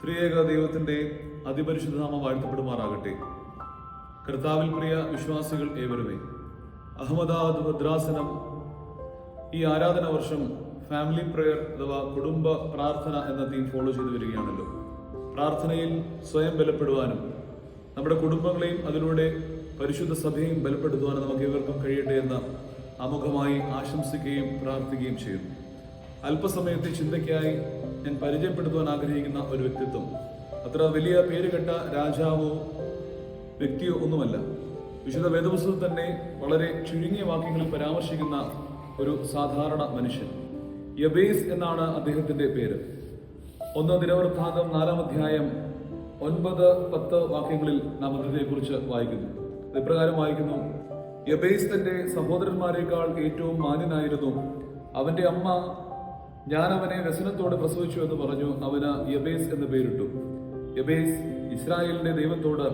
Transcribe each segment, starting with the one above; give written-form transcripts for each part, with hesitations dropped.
ത്രിയേക ദൈവത്തിന്റെ അതിപരിശുദ്ധ നാമം വാഴ്ത്തപ്പെടുമാറാകട്ടെ. കർത്താവിൽ പ്രിയ വിശ്വാസികൾ ഏവരുമേ, അഹമ്മദാബാദ് ഭദ്രാസനം ഈ ആരാധന വർഷം ഫാമിലി പ്രയർ അഥവാ കുടുംബ പ്രാർത്ഥന എന്ന തീം ഫോളോ ചെയ്തു വരികയാണല്ലോ. പ്രാർത്ഥനയിൽ സ്വയം ബലപ്പെടുവാനും നമ്മുടെ കുടുംബങ്ങളെയും അതിലൂടെ പരിശുദ്ധ സഭയും ബലപ്പെടുത്തുവാനും നമുക്ക് ഇവർക്കും കഴിയട്ടെ എന്ന് ആമുഖമായി ആശംസിക്കുകയും പ്രാർത്ഥിക്കുകയും ചെയ്യും. അല്പസമയത്തെ ചിന്തയ്ക്കായി ഞാൻ പരിചയപ്പെടുത്തുവാൻ ആഗ്രഹിക്കുന്ന ഒരു വ്യക്തിത്വം അത്ര വലിയ പേരുകെട്ട രാജാവോ വ്യക്തിയോ ഒന്നുമല്ല. വിശുദ്ധ വേദപുസ്തകത്തിൽ തന്നെ വളരെ ചുരുങ്ങിയ വാക്യങ്ങളിൽ പരാമർശിക്കുന്ന ഒരു സാധാരണ മനുഷ്യൻ. യബേസ് എന്നാണ് അദ്ദേഹത്തിന്റെ പേര്. 1 ദിനവൃത്താന്തം 4-ാം അധ്യായം 9-10 വാക്യങ്ങളിൽ നാം അദ്ദേഹത്തെക്കുറിച്ച് വായിക്കുന്നു. ഇപ്രകാരം വായിക്കുന്നു: യബേസ് തന്റെ സഹോദരന്മാരെക്കാൾ ഏറ്റവും മാന്യനായിരുന്നു. അവന്റെ അമ്മ ഞാൻ അവനെ വ്യസനത്തോടെ പ്രസവിച്ചു എന്ന് പറഞ്ഞു അവന് യബേസ് എന്ന് പേരിട്ടു. യബേസ് ഇസ്രായേലിന്റെ ദൈവത്തോട്,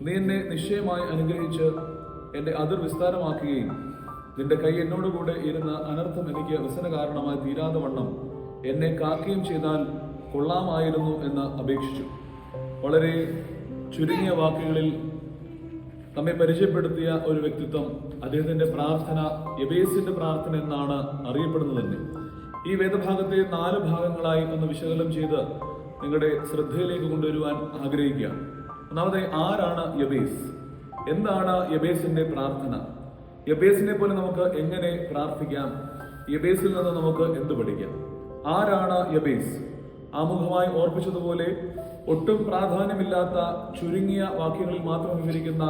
നീ എന്നെ നിശ്ചയമായി അനുഗ്രഹിച്ച് എന്റെ അതിർ വിസ്താരമാക്കുകയും നിന്റെ കൈ എന്നോടുകൂടെ ഇരുന്ന അനർത്ഥം എനിക്ക് വ്യസന കാരണമായി തീരാതെ വണ്ണം എന്നെ കാക്കുകയും ചെയ്താൽ കൊള്ളാമായിരുന്നു എന്ന് അപേക്ഷിച്ചു. വളരെ ചുരുങ്ങിയ വാക്കുകളിൽ നമ്മെ പരിചയപ്പെടുത്തിയ ഒരു വ്യക്തിത്വം. അദ്ദേഹത്തിന്റെ പ്രാർത്ഥന യബേസിന്റെ പ്രാർത്ഥന എന്നാണ് അറിയപ്പെടുന്നത് തന്നെ. ഈ വേദഭാഗത്തെ 4 ഭാഗങ്ങളായി ഒന്ന് വിശകലനം ചെയ്ത് നിങ്ങളുടെ ശ്രദ്ധയിലേക്ക് കൊണ്ടുവരുവാൻ ആഗ്രഹിക്കുകയാണ്. ഒന്നാമതായി, ആരാണ് യബേസ്? എന്താണ് യബേസിന്റെ പ്രാർത്ഥന? യബേസിനെ പോലെ നമുക്ക് എങ്ങനെ പ്രാർത്ഥിക്കാം? യബേസിൽ നിന്ന് നമുക്ക് എന്ത് പഠിക്കാം? ആരാണ് യബേസ്? ആമുഖമായി ഓർപ്പിച്ചതുപോലെ ഒട്ടും പ്രാധാന്യമില്ലാത്ത ചുരുങ്ങിയ വാക്യങ്ങളിൽ മാത്രം വിവരിക്കുന്ന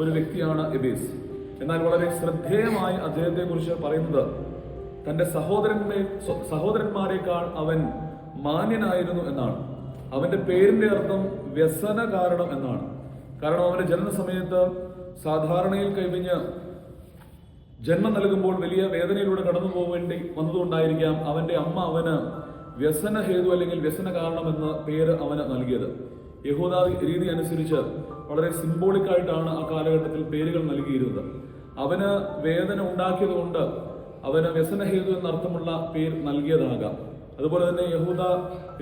ഒരു വ്യക്തിയാണ് യബേസ്. എന്നാൽ വളരെ ശ്രദ്ധേയമായി അദ്ദേഹത്തെ കുറിച്ച് പറയുന്നത് തന്റെ സഹോദരന്മാരെക്കാൾ അവൻ മാന്യനായിരുന്നു എന്നാണ്. അവന്റെ പേരിന്റെ അർത്ഥം വ്യസന കാരണം എന്നാണ്. കാരണം അവന്റെ ജനന സമയത്ത് സാധാരണയിൽ കവിഞ്ഞ് ജന്മം നൽകുമ്പോൾ വലിയ വേദനയിലൂടെ കടന്നു പോവേണ്ടി വന്നതുകൊണ്ടായിരിക്കാം അവന്റെ അമ്മ അവന് വ്യസന ഹേതു അല്ലെങ്കിൽ വ്യസന കാരണം എന്ന പേര് അവന് നൽകിയത്. യഹൂദ രീതി അനുസരിച്ച് വളരെ സിംബോളിക് ആയിട്ടാണ് ആ കാലഘട്ടത്തിൽ പേരുകൾ നൽകിയിരുന്നത്. അവന് വേദന ഉണ്ടാക്കിയത് കൊണ്ട് അവന് വ്യസനഹേതു എന്നർത്ഥമുള്ള പേര് നൽകിയതാകാം. അതുപോലെ തന്നെ യഹൂദ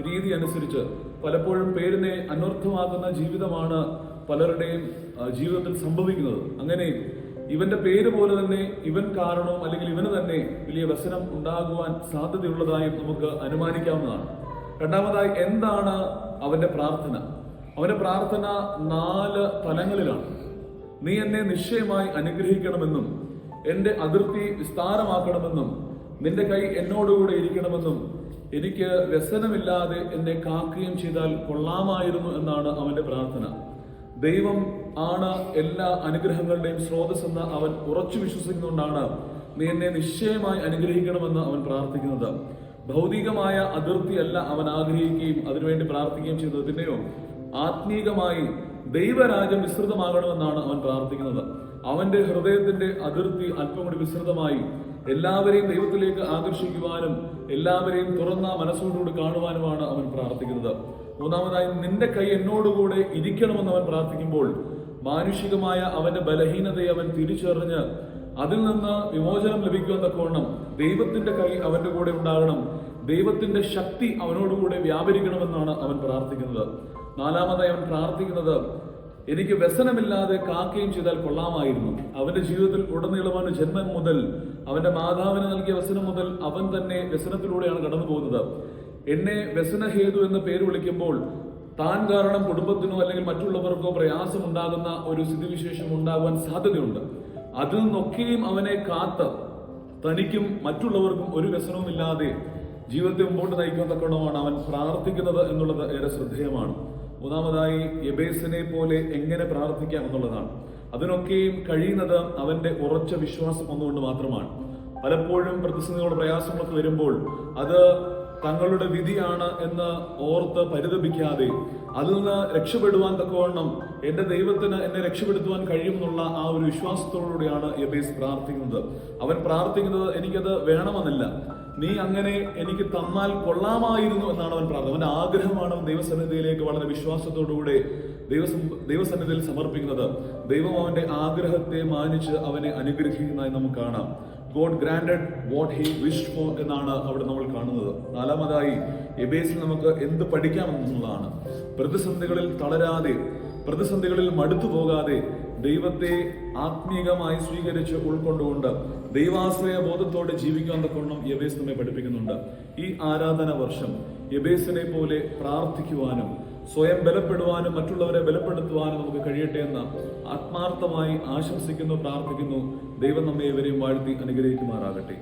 രീതി അനുസരിച്ച് പലപ്പോഴും പേരിനെ അനർത്ഥമാക്കുന്ന ജീവിതമാണ് പലരുടെയും ജീവിതത്തിൽ സംഭവിക്കുന്നത്. അങ്ങനെ ഇവന്റെ പേര് പോലെ തന്നെ ഇവൻ കാരണവും അല്ലെങ്കിൽ ഇവന് തന്നെ വലിയ വ്യസനം ഉണ്ടാകുവാൻ സാധ്യതയുള്ളതായും നമുക്ക് അനുമാനിക്കാവുന്നതാണ്. രണ്ടാമതായി, എന്താണ് അവന്റെ പ്രാർത്ഥന? അവന്റെ പ്രാർത്ഥന 4 തലങ്ങളിലാണ്. നീ എന്നെ നിശ്ചയമായി അനുഗ്രഹിക്കണമെന്നും എന്റെ അതിർത്തി വിസ്താരമാക്കണമെന്നും നിന്റെ കൈ എന്നോടുകൂടെ ഇരിക്കണമെന്നും എനിക്ക് വ്യസനമില്ലാതെ എന്നെ കാക്കുകയും ചെയ്താൽ കൊള്ളാമായിരുന്നു എന്നാണ് അവന്റെ പ്രാർത്ഥന. ദൈവം ആണ് എല്ലാ അനുഗ്രഹങ്ങളുടെയും സ്രോതസ്സെന്ന് അവൻ ഉറച്ചു വിശ്വസിക്കുന്നുകൊണ്ടാണ് നീ എന്നെ നിശ്ചയമായി അനുഗ്രഹിക്കണമെന്ന് അവൻ പ്രാർത്ഥിക്കുന്നത്. ഭൗതികമായ അതിർത്തിയല്ല അവൻ ആഗ്രഹിക്കുകയും അതിനുവേണ്ടി പ്രാർത്ഥിക്കുകയും ചെയ്തത്. പിന്നെയോ ആത്മീകമായി ദൈവരാജ്യം വിസ്തൃതമാകണമെന്നാണ് അവൻ പ്രാർത്ഥിക്കുന്നത്. അവന്റെ ഹൃദയത്തിന്റെ അതിർത്തി അല്പം കൂടി വിസ്തൃതമായി എല്ലാവരെയും ദൈവത്തിലേക്ക് ആകർഷിക്കുവാനും എല്ലാവരെയും തുറന്ന മനസ്സോടുകൂടി കാണുവാനുമാണ് അവൻ പ്രാർത്ഥിക്കുന്നത്. മൂന്നാമതായി, നിന്റെ കൈ എന്നോടുകൂടെ ഇരിക്കണമെന്ന് അവൻ പ്രാർത്ഥിക്കുമ്പോൾ മാനുഷികമായ അവന്റെ ബലഹീനതയെ അവൻ തിരിച്ചറിഞ്ഞ് അതിൽ നിന്ന് വിമോചനം ലഭിക്കുവാൻ തക്കവണ്ണം ദൈവത്തിന്റെ കൈ അവന്റെ കൂടെ ഉണ്ടാകണം, ദൈവത്തിന്റെ ശക്തി അവനോടുകൂടെ വ്യാപരിക്കണമെന്നാണ് അവൻ പ്രാർത്ഥിക്കുന്നത്. നാലാമതായി അവൻ പ്രാർത്ഥിക്കുന്നത്, എനിക്ക് വ്യസനമില്ലാതെ കാക്കുകയും ചെയ്താൽ കൊള്ളാമായിരുന്നു. അവന്റെ ജീവിതത്തിൽ ഉടനീളമാണ് ജന്മം മുതൽ അവന്റെ മാതാവിന് നൽകിയ വ്യസനം മുതൽ അവൻ തന്നെ വ്യസനത്തിലൂടെയാണ് കടന്നു പോകുന്നത്. എന്നെ വ്യസനഹേതു എന്ന് പേര് വിളിക്കുമ്പോൾ താൻ കാരണം കുടുംബത്തിനോ അല്ലെങ്കിൽ മറ്റുള്ളവർക്കോ പ്രയാസം ഉണ്ടാകുന്ന ഒരു സ്ഥിതിവിശേഷം ഉണ്ടാകുവാൻ സാധ്യതയുണ്ട്. അതിൽ നിന്നൊക്കെയും അവനെ കാത്ത് തനിക്കും മറ്റുള്ളവർക്കും ഒരു വ്യസനവുമില്ലാതെ ജീവിതത്തെ മുമ്പോട്ട് നയിക്കാൻ തക്കവണ്ണമാണ് അവൻ പ്രാർത്ഥിക്കുന്നത് എന്നുള്ളത് ഏറെ ശ്രദ്ധേയമാണ്. മൂന്നാമതായി, യബേസിനെ പോലെ എങ്ങനെ പ്രാർത്ഥിക്കാം എന്നുള്ളതാണ്. അതിനൊക്കെയും കഴിയുന്നത് അവന്റെ ഉറച്ച വിശ്വാസം ഒന്നുകൊണ്ട് മാത്രമാണ്. പലപ്പോഴും പ്രതിസന്ധികളുടെ പ്രയാസങ്ങളൊക്കെ വരുമ്പോൾ അത് തങ്ങളുടെ വിധിയാണ് എന്ന് ഓർത്ത് പരിതപിക്കാതെ അതിൽ നിന്ന് രക്ഷപ്പെടുവാൻ തക്കവണ്ണം എന്റെ ദൈവത്തിന് എന്നെ രക്ഷപ്പെടുത്തുവാൻ കഴിയുമെന്നുള്ള ആ ഒരു വിശ്വാസത്തോടുകൂടിയാണ് യബേസ് പ്രാർത്ഥിക്കുന്നത്. അവൻ പ്രാർത്ഥിക്കുന്നത് എനിക്കത് വേണമെന്നില്ല, നീ അങ്ങനെ എനിക്ക് തന്നാൽ കൊള്ളാമായിരുന്നു എന്നാണ് അവൻ പ്രാർത്ഥന. അവന്റെ ആഗ്രഹമാണ് അവൻ ദൈവസന്നിധിയിലേക്ക് വളരെ വിശ്വാസത്തോടുകൂടെ ദൈവസന്നിധിയിൽ സമർപ്പിക്കുന്നത്. ദൈവം അവന്റെ ആഗ്രഹത്തെ മാനിച്ച് അവനെ അനുഗ്രഹിക്കുന്നതായി നമുക്ക് കാണാം. God granted what he wished for എന്നാണ് അവിടെ നമ്മൾ കാണുന്നത്. നാലാമതായി എബേസിൽ നമുക്ക് എന്ത് പഠിക്കാമെന്നുള്ളതാണ്. പ്രതിസന്ധികളിൽ തളരാതെ, പ്രതിസന്ധികളിൽ മടുത്തു പോകാതെ, ദൈവത്തെ ആത്മീകമായി സ്വീകരിച്ച് ഉൾക്കൊണ്ടുകൊണ്ട് ദൈവാശ്രയ ബോധത്തോടെ ജീവിക്കാൻ തക്കവണ്ണം യബേസ് നമ്മെ പഠിപ്പിക്കുന്നുണ്ട്. ഈ ആരാധന വർഷം യബേസിനെ പോലെ പ്രാർത്ഥിക്കുവാനും സ്വയം ബലപ്പെടുവാനും മറ്റുള്ളവരെ ബലപ്പെടുത്തുവാനും നമുക്ക് കഴിയട്ടെ എന്ന് ആത്മാർത്ഥമായി ആശംസിക്കുന്നു, പ്രാർത്ഥിക്കുന്നു. ദൈവം നമ്മെ ഇവരെയും വാഴ്ത്തി അനുഗ്രഹിക്കുമാറാകട്ടെ.